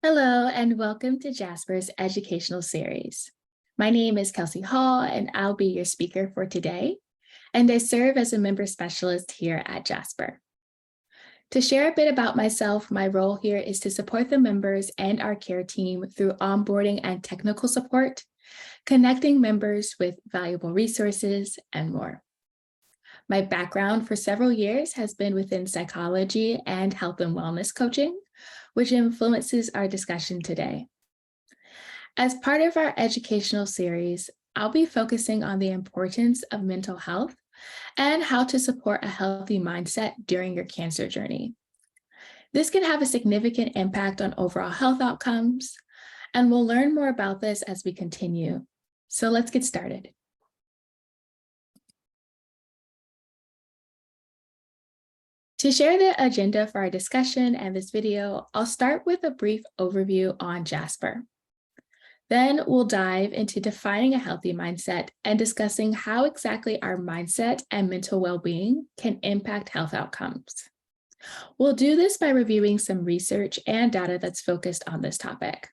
Hello, and welcome to Jasper's educational series. My name is Kelsie Hall, and I'll be your speaker for today, and I serve as a member specialist here at Jasper. To share a bit about myself, my role here is to support the members and our care team through onboarding and technical support, connecting members with valuable resources, and more. My background for several years has been within psychology and health and wellness coaching, which influences our discussion today. As part of our educational series, I'll be focusing on the importance of mental health and how to support a healthy mindset during your cancer journey. This can have a significant impact on overall health outcomes, and we'll learn more about this as we continue. So let's get started. To share the agenda for our discussion and this video, I'll start with a brief overview on Jasper. Then we'll dive into defining a healthy mindset and discussing how exactly our mindset and mental well-being can impact health outcomes. We'll do this by reviewing some research and data that's focused on this topic.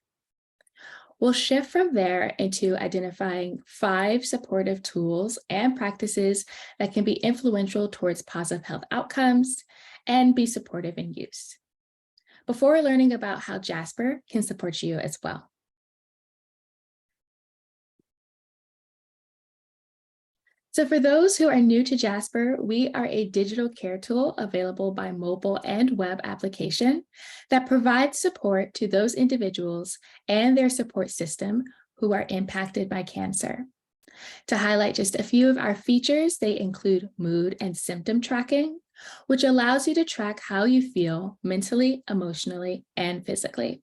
We'll shift from there into identifying 5 supportive tools and practices that can be influential towards positive health outcomes and be supportive in use, before learning about how Jasper can support you as well. So for those who are new to Jasper, we are a digital care tool available by mobile and web application that provides support to those individuals and their support system who are impacted by cancer. To highlight just a few of our features, they include mood and symptom tracking, which allows you to track how you feel mentally, emotionally, and physically.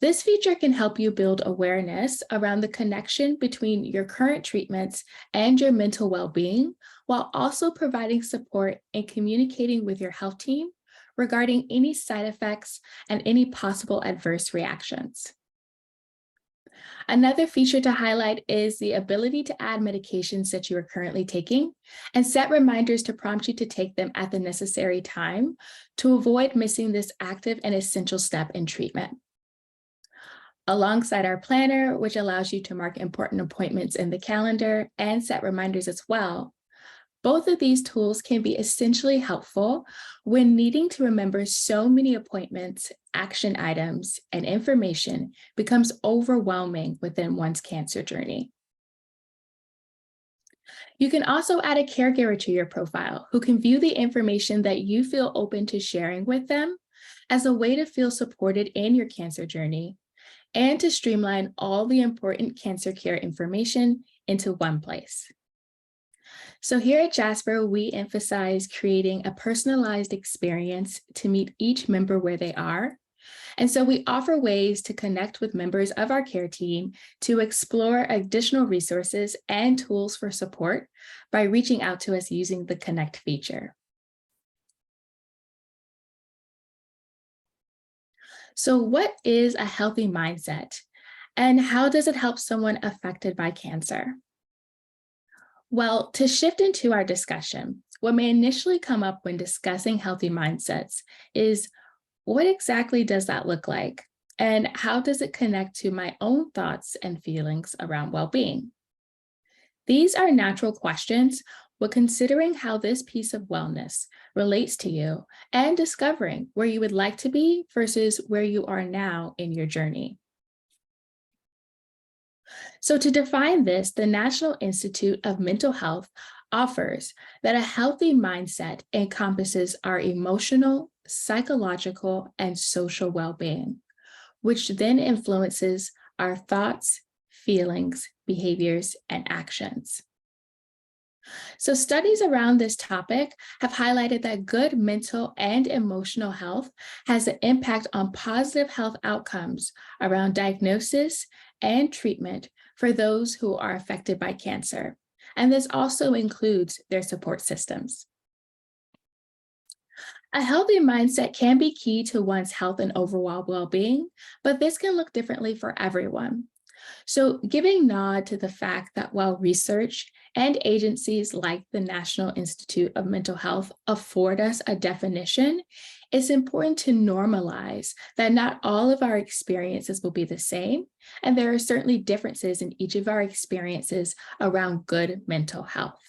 This feature can help you build awareness around the connection between your current treatments and your mental well-being, while also providing support and communicating with your health team regarding any side effects and any possible adverse reactions. Another feature to highlight is the ability to add medications that you are currently taking and set reminders to prompt you to take them at the necessary time to avoid missing this active and essential step in treatment. Alongside our planner, which allows you to mark important appointments in the calendar and set reminders as well, both of these tools can be essentially helpful when needing to remember so many appointments, action items, and information becomes overwhelming within one's cancer journey. You can also add a caregiver to your profile who can view the information that you feel open to sharing with them as a way to feel supported in your cancer journey and to streamline all the important cancer care information into one place. So here at Jasper, we emphasize creating a personalized experience to meet each member where they are. And so we offer ways to connect with members of our care team to explore additional resources and tools for support by reaching out to us using the Connect feature. So what is a healthy mindset, and how does it help someone affected by cancer? Well, to shift into our discussion, what may initially come up when discussing healthy mindsets is, what exactly does that look like? And how does it connect to my own thoughts and feelings around well-being? These are natural questions when considering how this piece of wellness relates to you and discovering where you would like to be versus where you are now in your journey. So to define this, the National Institute of Mental Health offers that a healthy mindset encompasses our emotional, psychological, and social well-being, which then influences our thoughts, feelings, behaviors, and actions. So studies around this topic have highlighted that good mental and emotional health has an impact on positive health outcomes around diagnosis and treatment for those who are affected by cancer. And this also includes their support systems. A healthy mindset can be key to one's health and overall well-being, but this can look differently for everyone. So, giving nod to the fact that while research and agencies like the National Institute of Mental Health afford us a definition, it's important to normalize that not all of our experiences will be the same, and there are certainly differences in each of our experiences around good mental health.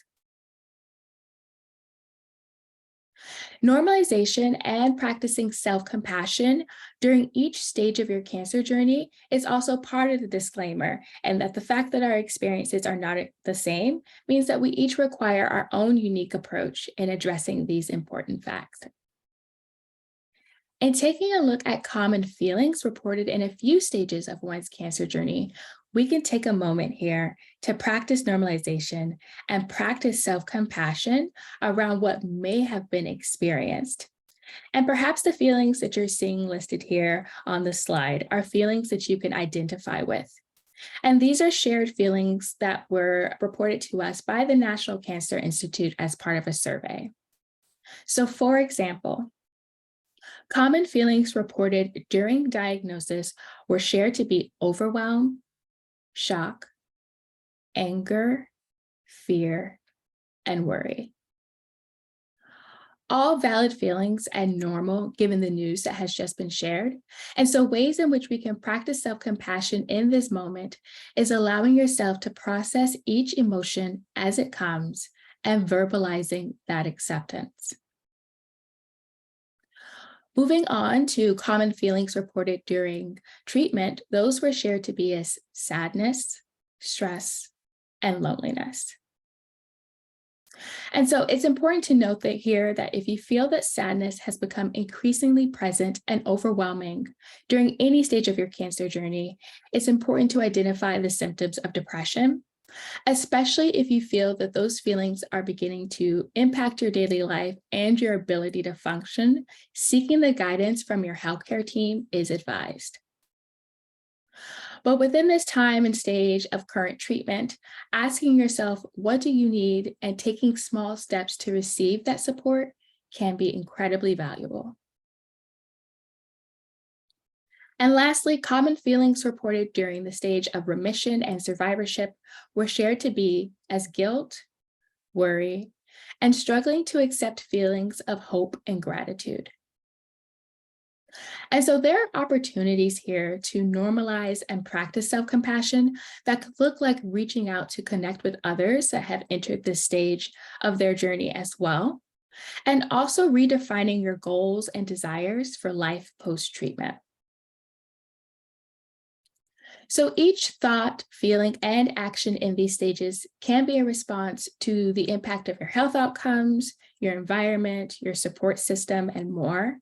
Normalization and practicing self compassion during each stage of your cancer journey is also part of the disclaimer, and that the fact that our experiences are not the same means that we each require our own unique approach in addressing these important facts. And taking a look at common feelings reported in a few stages of one's cancer journey, we can take a moment here to practice normalization and practice self compassion around what may have been experienced. And perhaps the feelings that you're seeing listed here on the slide are feelings that you can identify with. And these are shared feelings that were reported to us by the National Cancer Institute as part of a survey. So, for example, common feelings reported during diagnosis were shared to be overwhelm, shock, anger, fear, and worry. All valid feelings and normal given the news that has just been shared. And so, ways in which we can practice self compassion in this moment is allowing yourself to process each emotion as it comes and verbalizing that acceptance. Moving on to common feelings reported during treatment, those were shared to be as sadness, stress, and loneliness. And so it's important to note that here that if you feel that sadness has become increasingly present and overwhelming during any stage of your cancer journey, it's important to identify the symptoms of depression, especially if you feel that those feelings are beginning to impact your daily life and your ability to function. Seeking the guidance from your healthcare team is advised. But within this time and stage of current treatment, asking yourself, what do you need, and taking small steps to receive that support can be incredibly valuable. And lastly, common feelings reported during the stage of remission and survivorship were shared to be as guilt, worry, and struggling to accept feelings of hope and gratitude. And so there are opportunities here to normalize and practice self compassion that could look like reaching out to connect with others that have entered this stage of their journey as well, and also redefining your goals and desires for life post treatment. So each thought, feeling, and action in these stages can be a response to the impact of your health outcomes, your environment, your support system, and more.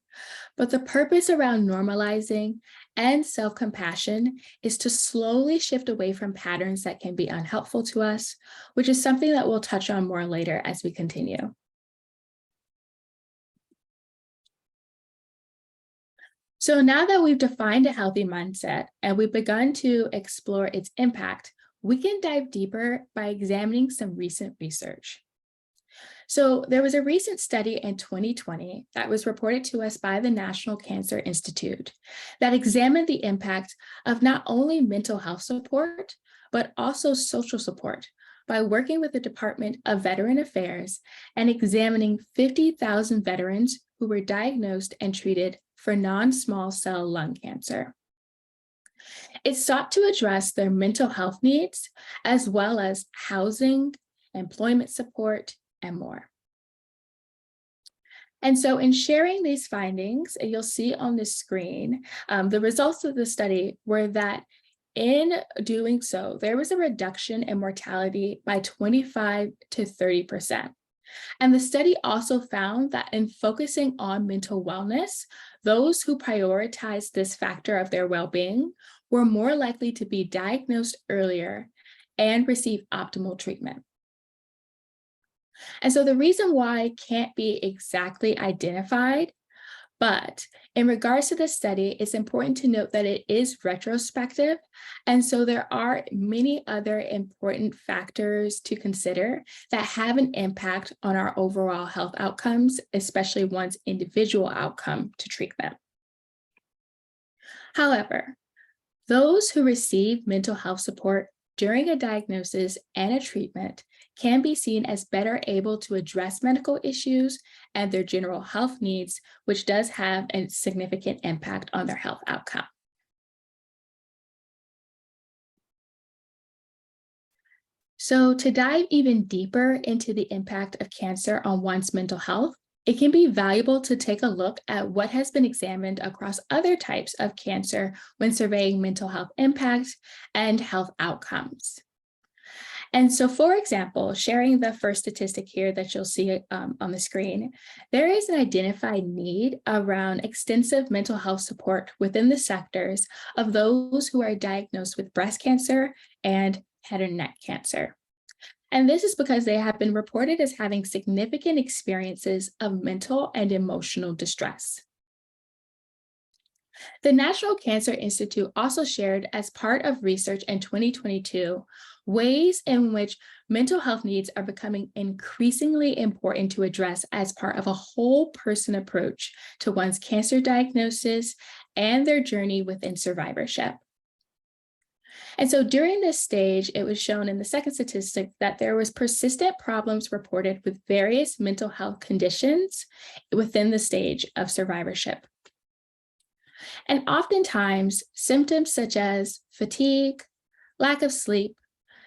But the purpose around normalizing and self-compassion is to slowly shift away from patterns that can be unhelpful to us, which is something that we'll touch on more later as we continue. So now that we've defined a healthy mindset and we've begun to explore its impact, we can dive deeper by examining some recent research. So there was a recent study in 2020 that was reported to us by the National Cancer Institute that examined the impact of not only mental health support, but also social support by working with the Department of Veteran Affairs and examining 50,000 veterans who were diagnosed and treated for non-small cell lung cancer. It sought to address their mental health needs, as well as housing, employment support, and more. And so in sharing these findings, you'll see on the screen, the results of the study were that in doing so, there was a reduction in mortality by 25 to 30%. And the study also found that in focusing on mental wellness, those who prioritized this factor of their well-being were more likely to be diagnosed earlier and receive optimal treatment. And so the reason why can't be exactly identified, but in regards to this study, it's important to note that it is retrospective. And so there are many other important factors to consider that have an impact on our overall health outcomes, especially one's individual outcome to treatment. However, Those who receive mental health support during a diagnosis and a treatment can be seen as better able to address medical issues and their general health needs, which does have a significant impact on their health outcome. So, to dive even deeper into the impact of cancer on one's mental health, it can be valuable to take a look at what has been examined across other types of cancer when surveying mental health impact and health outcomes. And so, for example, sharing the first statistic here that you'll see on the screen, there is an identified need around extensive mental health support within the sectors of those who are diagnosed with breast cancer and head and neck cancer. And this is because they have been reported as having significant experiences of mental and emotional distress. The National Cancer Institute also shared, as part of research in 2022, ways in which mental health needs are becoming increasingly important to address as part of a whole person approach to one's cancer diagnosis and their journey within survivorship. And so during this stage, it was shown in the second statistic that there was persistent problems reported with various mental health conditions within the stage of survivorship. And oftentimes, symptoms such as fatigue, lack of sleep,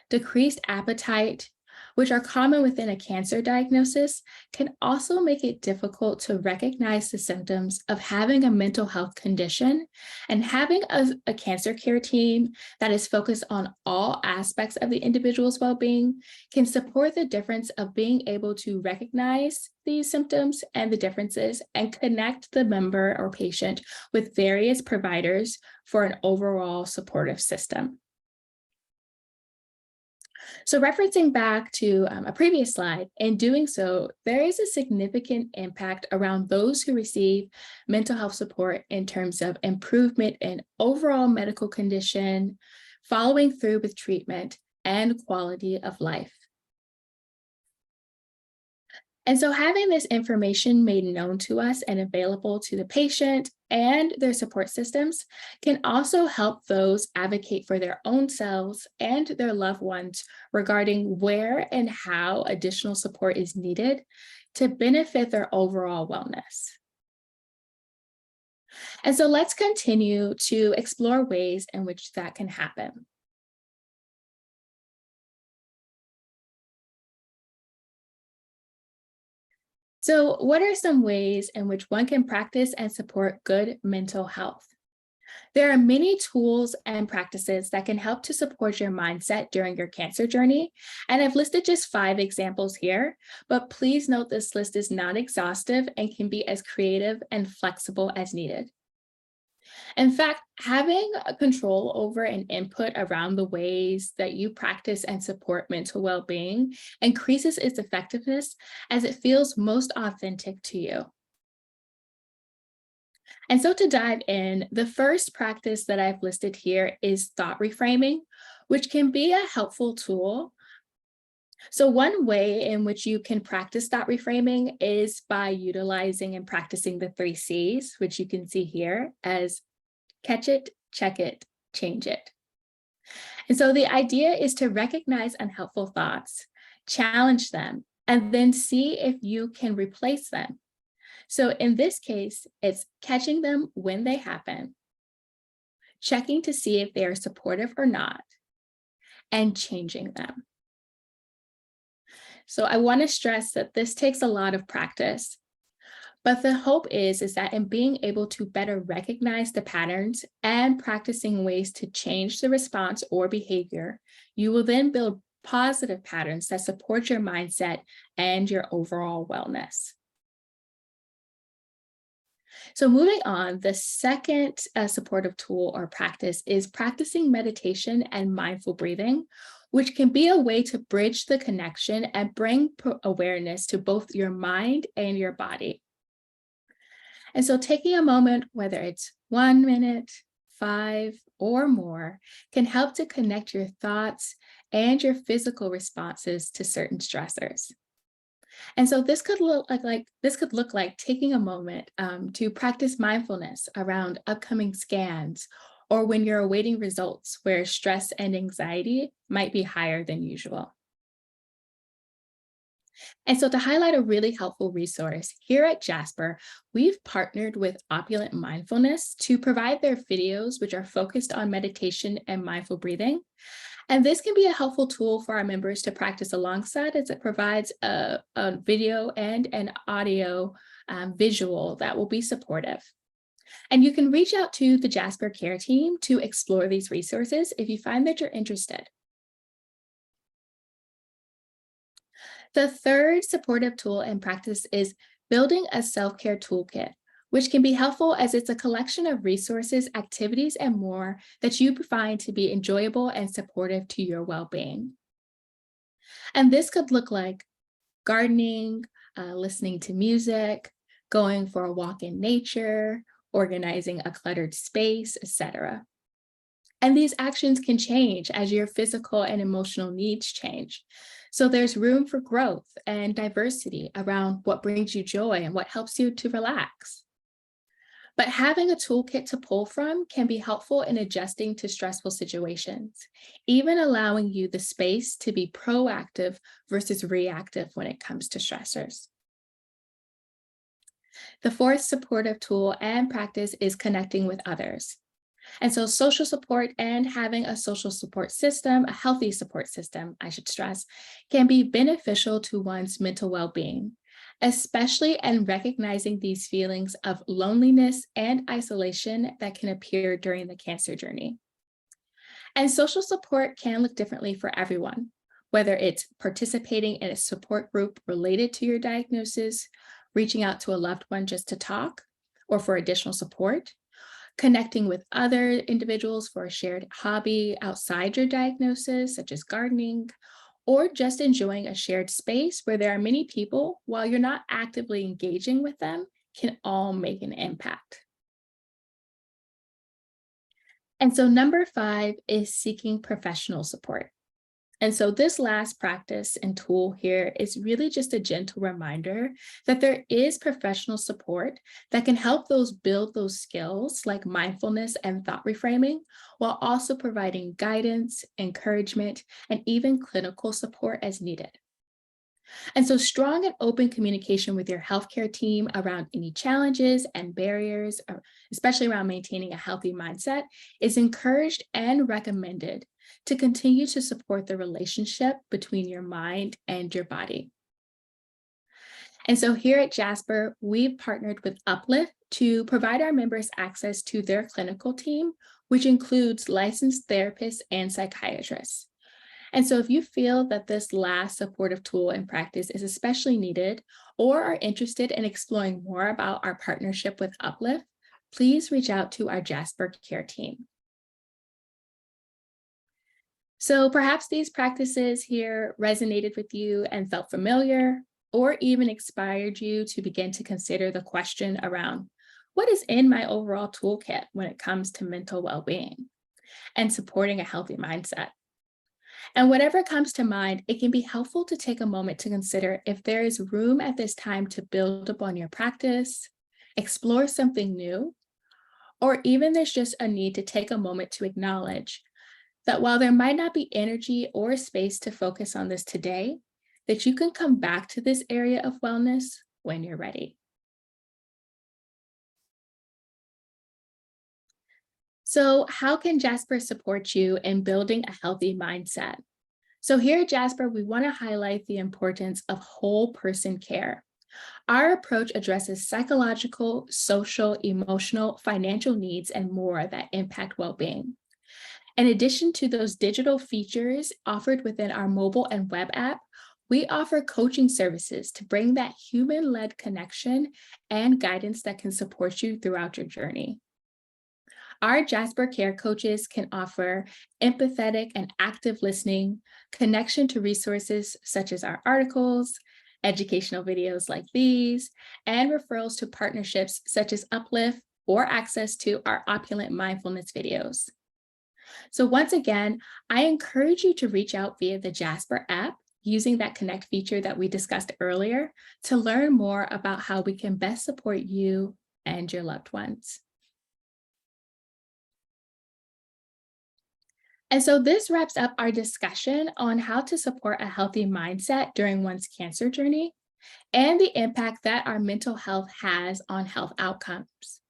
decreased appetite, which are common within a cancer diagnosis, can also make it difficult to recognize the symptoms of having a mental health condition. And having a cancer care team that is focused on all aspects of the individual's well-being can support the difference of being able to recognize these symptoms and the differences and connect the member or patient with various providers for an overall supportive system. So referencing back to a previous slide, in doing so, there is a significant impact around those who receive mental health support in terms of improvement in overall medical condition, following through with treatment, and quality of life. And so having this information made known to us and available to the patient and their support systems can also help those advocate for their own selves and their loved ones regarding where and how additional support is needed to benefit their overall wellness. And so let's continue to explore ways in which that can happen. So, what are some ways in which one can practice and support good mental health? There are many tools and practices that can help to support your mindset during your cancer journey. And I've listed just 5 examples here, but please note this list is not exhaustive and can be as creative and flexible as needed. In fact, having a control over and input around the ways that you practice and support mental well-being increases its effectiveness as it feels most authentic to you. And so to dive in, the first practice that I've listed here is thought reframing, which can be a helpful tool. So one way in which you can practice thought reframing is by utilizing and practicing the 3 C's, which you can see here as catch it, check it, change it. And so the idea is to recognize unhelpful thoughts, challenge them, and then see if you can replace them. So in this case, it's catching them when they happen, checking to see if they are supportive or not, and changing them. So I want to stress that this takes a lot of practice. But the hope is that in being able to better recognize the patterns and practicing ways to change the response or behavior, you will then build positive patterns that support your mindset and your overall wellness. So moving on, the second supportive tool or practice is practicing meditation and mindful breathing, which can be a way to bridge the connection and bring awareness to both your mind and your body. And so taking a moment, whether it's 1 minute, 5, or more, can help to connect your thoughts and your physical responses to certain stressors. And so this could look like taking a moment to practice mindfulness around upcoming scans or when you're awaiting results where stress and anxiety might be higher than usual. And so, to highlight a really helpful resource, here at Jasper, we've partnered with Opulent Mindfulness to provide their videos, which are focused on meditation and mindful breathing. And this can be a helpful tool for our members to practice alongside, as it provides a video and an audio visual that will be supportive. And you can reach out to the Jasper Care team to explore these resources if you find that you're interested. The third supportive tool and practice is building a self-care toolkit, which can be helpful as it's a collection of resources, activities, and more that you find to be enjoyable and supportive to your well-being. And this could look like gardening, listening to music, going for a walk in nature, organizing a cluttered space, etc. And these actions can change as your physical and emotional needs change. So there's room for growth and diversity around what brings you joy and what helps you to relax. But having a toolkit to pull from can be helpful in adjusting to stressful situations, even allowing you the space to be proactive versus reactive when it comes to stressors. The fourth supportive tool and practice is connecting with others. And so social support and having a social support system, a healthy support system, I should stress, can be beneficial to one's mental well-being, especially in recognizing these feelings of loneliness and isolation that can appear during the cancer journey. And social support can look differently for everyone, whether it's participating in a support group related to your diagnosis, reaching out to a loved one just to talk, or for additional support, connecting with other individuals for a shared hobby outside your diagnosis, such as gardening, or just enjoying a shared space where there are many people while you're not actively engaging with them, can all make an impact. And so, number 5 is seeking professional support. And so this last practice and tool here is really just a gentle reminder that there is professional support that can help those build those skills like mindfulness and thought reframing, while also providing guidance, encouragement, and even clinical support as needed. And so strong and open communication with your healthcare team around any challenges and barriers, especially around maintaining a healthy mindset, is encouraged and recommended to continue to support the relationship between your mind and your body. And so here at Jasper, we've partnered with Uplift to provide our members access to their clinical team, which includes licensed therapists and psychiatrists. And so if you feel that this last supportive tool and practice is especially needed, or are interested in exploring more about our partnership with Uplift, please reach out to our Jasper Care team. So perhaps these practices here resonated with you and felt familiar, or even inspired you to begin to consider the question around what is in my overall toolkit when it comes to mental well-being and supporting a healthy mindset. And whatever comes to mind, it can be helpful to take a moment to consider if there is room at this time to build upon your practice, explore something new, or even there's just a need to take a moment to acknowledge that while there might not be energy or space to focus on this today, that you can come back to this area of wellness when you're ready. So, how can Jasper support you in building a healthy mindset? So, here at Jasper, we want to highlight the importance of whole person care. Our approach addresses psychological, social, emotional, financial needs, and more that impact well being. In addition to those digital features offered within our mobile and web app, we offer coaching services to bring that human led connection and guidance that can support you throughout your journey. Our Jasper Care coaches can offer empathetic and active listening, connection to resources such as our articles, educational videos like these, and referrals to partnerships such as Uplift or access to our opulent mindfulness videos. So once again, I encourage you to reach out via the Jasper app using that connect feature that we discussed earlier to learn more about how we can best support you and your loved ones. And so this wraps up our discussion on how to support a healthy mindset during one's cancer journey and the impact that our mental health has on health outcomes.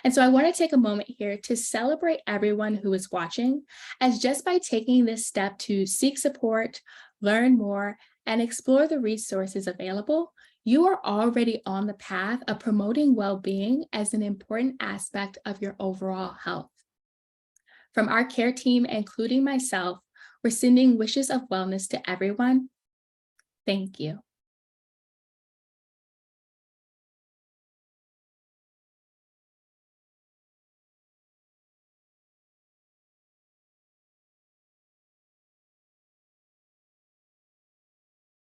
And so I want to take a moment here to celebrate everyone who is watching, as just by taking this step to seek support, learn more, and explore the resources available, you are already on the path of promoting well-being as an important aspect of your overall health. From our care team, including myself, we're sending wishes of wellness to everyone. Thank you.